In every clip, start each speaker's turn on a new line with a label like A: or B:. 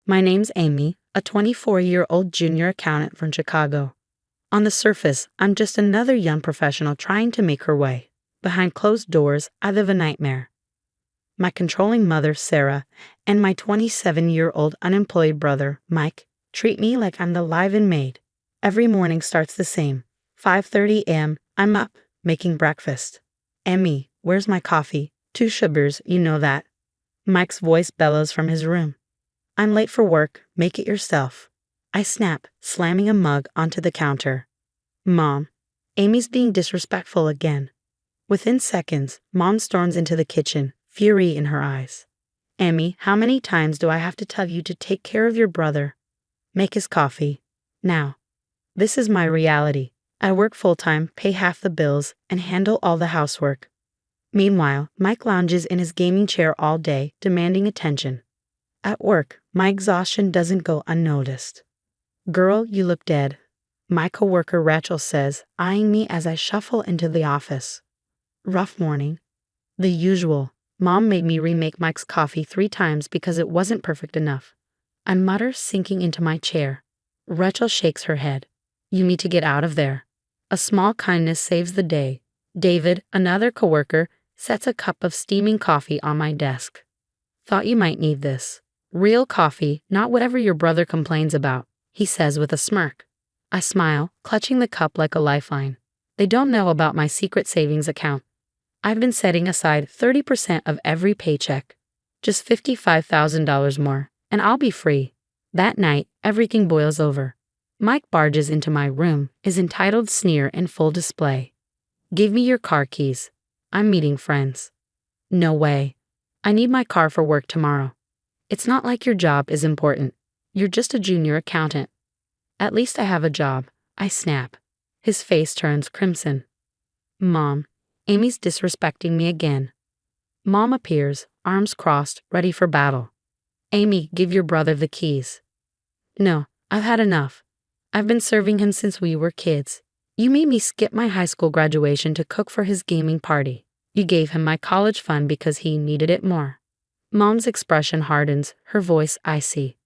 A: My name's Amy, a 24-year-old junior accountant from Chicago. On the surface, I'm just another young professional trying to make her way. Behind closed doors, I live a nightmare. My controlling mother, Sarah, and my 27-year-old unemployed brother, Mike, treat me like I'm the live-in maid. Every morning starts the same. 5:30 a.m., I'm up, making breakfast. Emmy, where's my coffee? 2 sugars, you know that. Mike's voice bellows from his room. I'm late for work, make it yourself. I snap, slamming a mug onto the counter. Mom, Amy's being disrespectful again. Within seconds, Mom storms into the kitchen, fury in her eyes. Emmy, how many times do I have to tell you to take care of your brother? Make his coffee. Now. This is my reality. I work full-time, pay half the bills, and handle all the housework. Meanwhile, Mike lounges in his gaming chair all day, demanding attention. At work, my exhaustion doesn't go unnoticed. Girl, you look dead, my coworker Rachel says, eyeing me as I shuffle into the office. Rough morning. The usual. Mom made me remake Mike's coffee 3 times because it wasn't perfect enough. I mutter, sinking into my chair. Rachel shakes her head. You need to get out of there. A small kindness saves the day. David, another coworker, sets a cup of steaming coffee on my desk. Thought you might need this. Real coffee, not whatever your brother complains about, he says with a smirk. I smile, clutching the cup like a lifeline. They don't know about my secret savings account. I've been setting aside 30% of every paycheck. Just $55,000 more, and I'll be free. That night, everything boils over. Mike barges into my room, his entitled sneer in full display. Give me your car keys. I'm meeting friends. No way. I need my car for work tomorrow. It's not like your job is important. You're just a junior accountant. At least I have a job, I snap. His face turns crimson. Mom, Amy's disrespecting me again. Mom appears, arms crossed, ready for battle. Amy, give your brother the keys. No, I've had enough. I've been serving him since we were kids. You made me skip my high school graduation to cook for his gaming party. You gave him my college fund because he needed it more. Mom's expression hardens, her voice icy.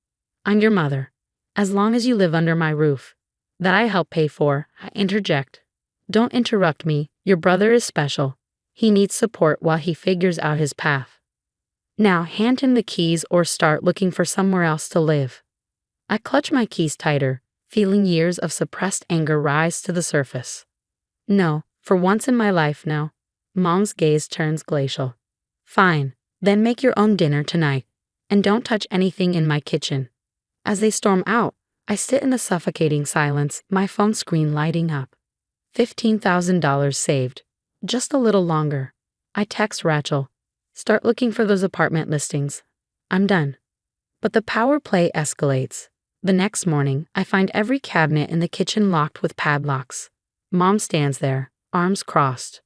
A: I'm your mother. As long as you live under my roof, that I help pay for, I interject. Don't interrupt me, your brother is special. He needs support while he figures out his path. Now hand him the keys or start looking for somewhere else to live. I clutch my keys tighter, feeling years of suppressed anger rise to the surface. No, for once in my life, no. Mom's gaze turns glacial. Fine, then make your own dinner tonight, and don't touch anything in my kitchen. As they storm out, I sit in a suffocating silence, my phone screen lighting up. $15,000 saved. Just a little longer. I text Rachel. Start looking for those apartment listings. I'm done. But the power play escalates. The next morning, I find every cabinet in the kitchen locked with padlocks. Mom stands there, arms crossed.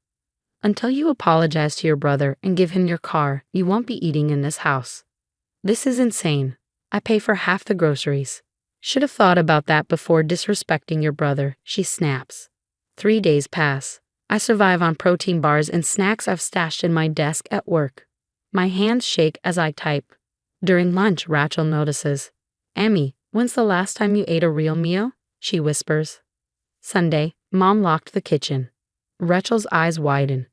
A: Until you apologize to your brother and give him your car, you won't be eating in this house. This is insane. I pay for half the groceries. Should have thought about that before disrespecting your brother, she snaps. 3 days pass. I survive on protein bars and snacks I've stashed in my desk at work. My hands shake as I type. During lunch, Rachel notices. Emmy, when's the last time you ate a real meal? She whispers. Sunday, Mom locked the kitchen. Rachel's eyes widen.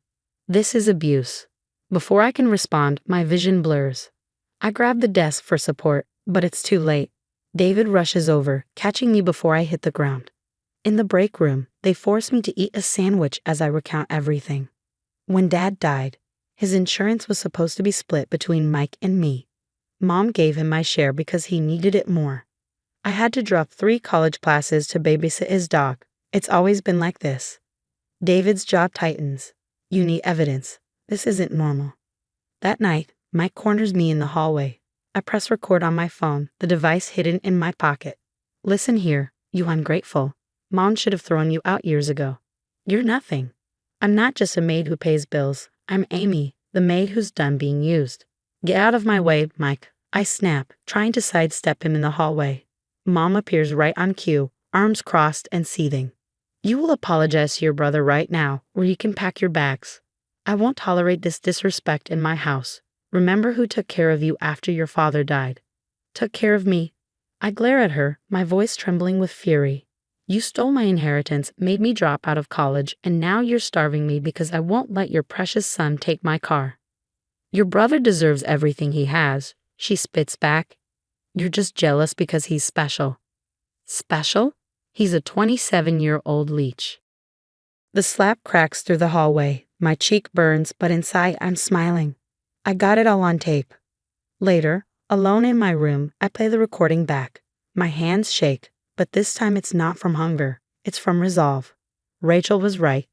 A: This is abuse. Before I can respond, my vision blurs. I grab the desk for support, but it's too late. David rushes over, catching me before I hit the ground. In the break room, they force me to eat a sandwich as I recount everything. When Dad died, his insurance was supposed to be split between Mike and me. Mom gave him my share because he needed it more. I had to drop 3 college classes to babysit his dog. It's always been like this. David's jaw tightens. You need evidence. This isn't normal. That night, Mike corners me in the hallway. I press record on my phone, the device hidden in my pocket. Listen here, you ungrateful. Mom should have thrown you out years ago. You're nothing. I'm not just a maid who pays bills. I'm Amy, the maid who's done being used. Get out of my way, Mike. I snap, trying to sidestep him in the hallway. Mom appears right on cue, arms crossed and seething. You will apologize to your brother right now, or you can pack your bags. I won't tolerate this disrespect in my house. Remember who took care of you after your father died. Took care of me, I glare at her, my voice trembling with fury. You stole my inheritance, made me drop out of college, and now you're starving me because I won't let your precious son take my car. Your brother deserves everything he has, she spits back. You're just jealous because he's special. Special? He's a 27-year-old leech. The slap cracks through the hallway. My cheek burns, but inside I'm smiling. I got it all on tape. Later, alone in my room, I play the recording back. My hands shake, but this time it's not from hunger. It's from resolve. Rachel was right.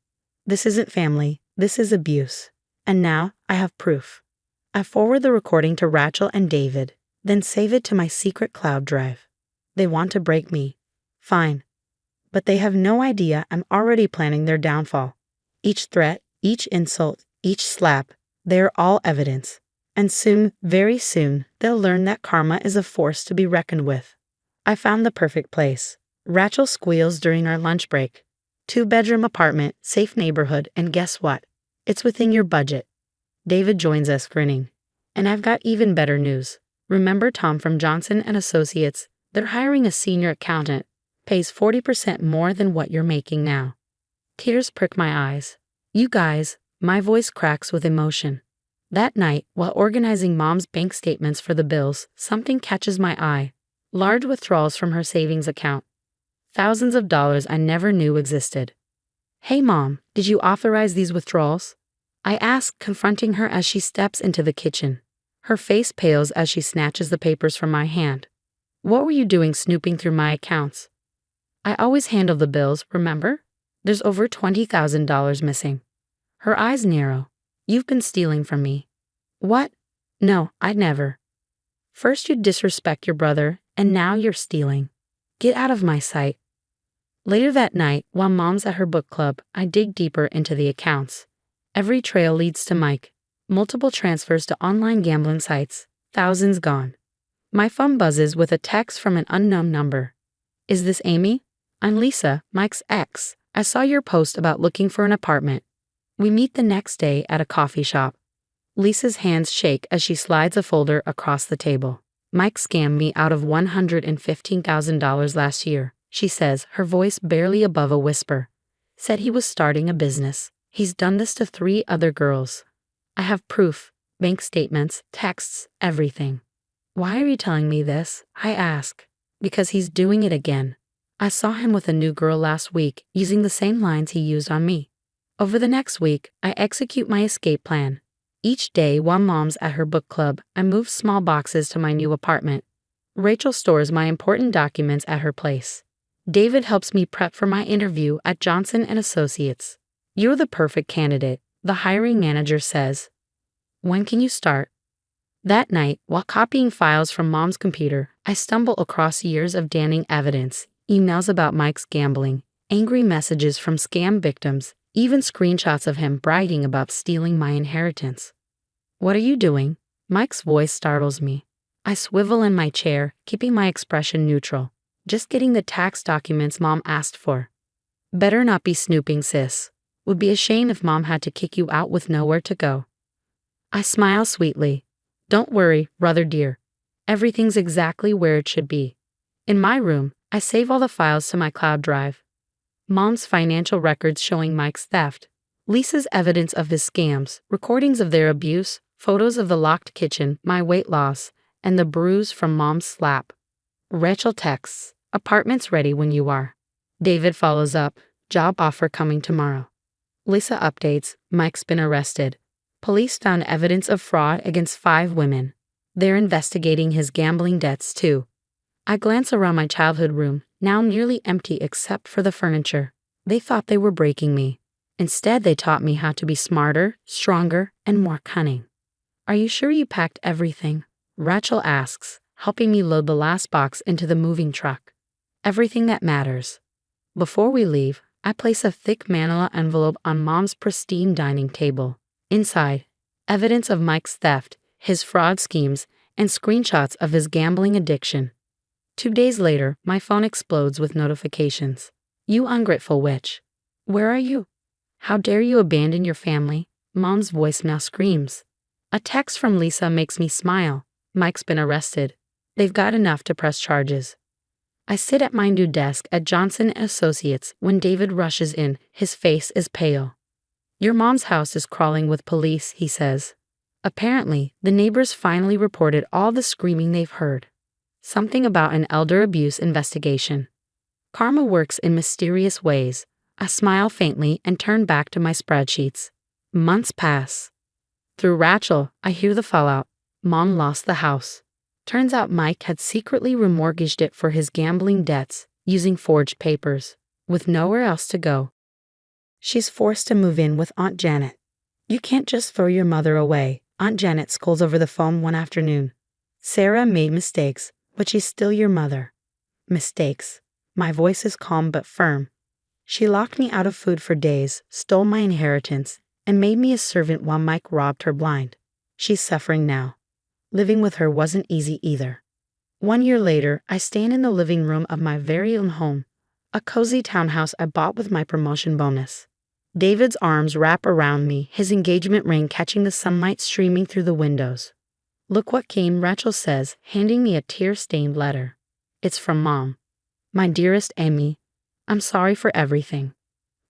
A: This isn't family. This is abuse. And now I have proof. I forward the recording to Rachel and David, then save it to my secret cloud drive. They want to break me. Fine. But they have no idea I'm already planning their downfall. Each threat, each insult, each slap, they're all evidence. And soon, very soon, they'll learn that karma is a force to be reckoned with. I found the perfect place. Rachel squeals during our lunch break. 2-bedroom apartment, safe neighborhood, and guess what? It's within your budget. David joins us grinning. And I've got even better news. Remember Tom from Johnson & Associates? They're hiring a senior accountant. Pays 40% more than what you're making now. Tears prick my eyes. You guys, my voice cracks with emotion. That night, while organizing Mom's bank statements for the bills, something catches my eye. Large withdrawals from her savings account. Thousands of dollars I never knew existed. Hey Mom, did you authorize these withdrawals? I ask, confronting her as she steps into the kitchen. Her face pales as she snatches the papers from my hand. What were you doing snooping through my accounts? I always handle the bills, remember? There's over $20,000 missing. Her eyes narrow. You've been stealing from me. What? No, I'd never. First you disrespect your brother, and now you're stealing. Get out of my sight. Later that night, while Mom's at her book club, I dig deeper into the accounts. Every trail leads to Mike. Multiple transfers to online gambling sites. Thousands gone. My phone buzzes with a text from an unknown number. Is this Amy? I'm Lisa, Mike's ex. I saw your post about looking for an apartment. We meet the next day at a coffee shop. Lisa's hands shake as she slides a folder across the table. Mike scammed me out of $115,000 last year, she says, her voice barely above a whisper. Said he was starting a business. He's done this to 3 other girls. I have proof, bank statements, texts, everything. Why are you telling me this? I ask. Because he's doing it again. I saw him with a new girl last week, using the same lines he used on me. Over the next week, I execute my escape plan. Each day while Mom's at her book club, I move small boxes to my new apartment. Rachel stores my important documents at her place. David helps me prep for my interview at Johnson & Associates. You're the perfect candidate, the hiring manager says. When can you start? That night, while copying files from Mom's computer, I stumble across years of damning evidence, emails about Mike's gambling, angry messages from scam victims, even screenshots of him bragging about stealing my inheritance. What are you doing? Mike's voice startles me. I swivel in my chair, keeping my expression neutral. Just getting the tax documents Mom asked for. Better not be snooping, sis. Would be a shame if Mom had to kick you out with nowhere to go. I smile sweetly. Don't worry, brother dear. Everything's exactly where it should be. In my room, I save all the files to my cloud drive. Mom's financial records showing Mike's theft, Lisa's evidence of his scams, recordings of their abuse, photos of the locked kitchen, my weight loss, and the bruise from Mom's slap. Rachel texts, apartment's ready when you are. David follows up, job offer coming tomorrow. Lisa updates, Mike's been arrested. Police found evidence of fraud against 5 women. They're investigating his gambling debts too. I glance around my childhood room, now nearly empty except for the furniture. They thought they were breaking me. Instead, they taught me how to be smarter, stronger, and more cunning. Are you sure you packed everything? Rachel asks, helping me load the last box into the moving truck. Everything that matters. Before we leave, I place a thick manila envelope on Mom's pristine dining table. Inside, evidence of Mike's theft, his fraud schemes, and screenshots of his gambling addiction. 2 days later, my phone explodes with notifications. You ungrateful witch. Where are you? How dare you abandon your family? Mom's voice now screams. A text from Lisa makes me smile. Mike's been arrested. They've got enough to press charges. I sit at my new desk at Johnson Associates when David rushes in. His face is pale. Your mom's house is crawling with police, he says. Apparently, the neighbors finally reported all the screaming they've heard. Something about an elder abuse investigation. Karma works in mysterious ways. I smile faintly and turn back to my spreadsheets. Months pass. Through Rachel, I hear the fallout. Mom lost the house. Turns out Mike had secretly remortgaged it for his gambling debts, using forged papers, with nowhere else to go. She's forced to move in with Aunt Janet. You can't just throw your mother away, Aunt Janet scolds over the phone one afternoon. Sarah made mistakes, but she's still your mother. Mistakes. My voice is calm but firm. She locked me out of food for days, stole my inheritance, and made me a servant while Mike robbed her blind. She's suffering now. Living with her wasn't easy either. 1 year later, I stand in the living room of my very own home, a cozy townhouse I bought with my promotion bonus. David's arms wrap around me, his engagement ring catching the sunlight streaming through the windows. Look what came, Rachel says, handing me a tear-stained letter. It's from Mom. My dearest Amy, I'm sorry for everything.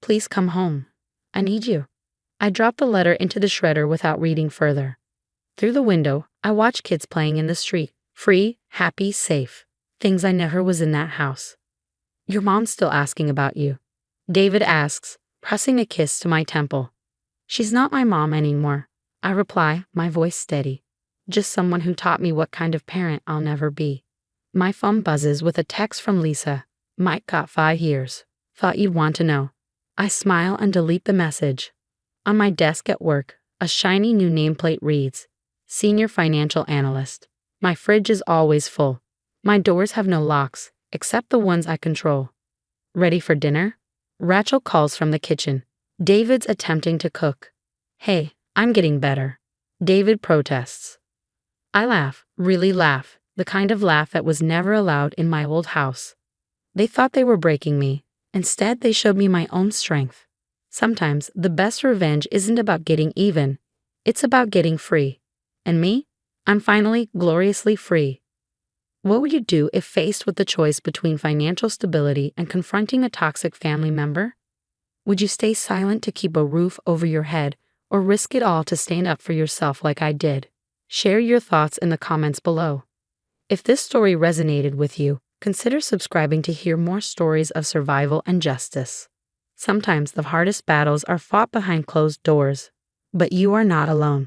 A: Please come home. I need you. I drop the letter into the shredder without reading further. Through the window, I watch kids playing in the street. Free, happy, safe. Things I never was in that house. Your mom's still asking about you. David asks, pressing a kiss to my temple. She's not my mom anymore. I reply, my voice steady. Just someone who taught me what kind of parent I'll never be. My phone buzzes with a text from Lisa. Mike got 5 years. Thought you'd want to know. I smile and delete the message. On my desk at work, a shiny new nameplate reads, Senior Financial Analyst. My fridge is always full. My doors have no locks, except the ones I control. Ready for dinner? Rachel calls from the kitchen. David's attempting to cook. Hey, I'm getting better. David protests. I laugh, really laugh, the kind of laugh that was never allowed in my old house. They thought they were breaking me. Instead, they showed me my own strength. Sometimes the best revenge isn't about getting even. It's about getting free. And me? I'm finally gloriously free. What would you do if faced with the choice between financial stability and confronting a toxic family member? Would you stay silent to keep a roof over your head or risk it all to stand up for yourself like I did? Share your thoughts in the comments below. If this story resonated with you, consider subscribing to hear more stories of survival and justice. Sometimes the hardest battles are fought behind closed doors, but you are not alone.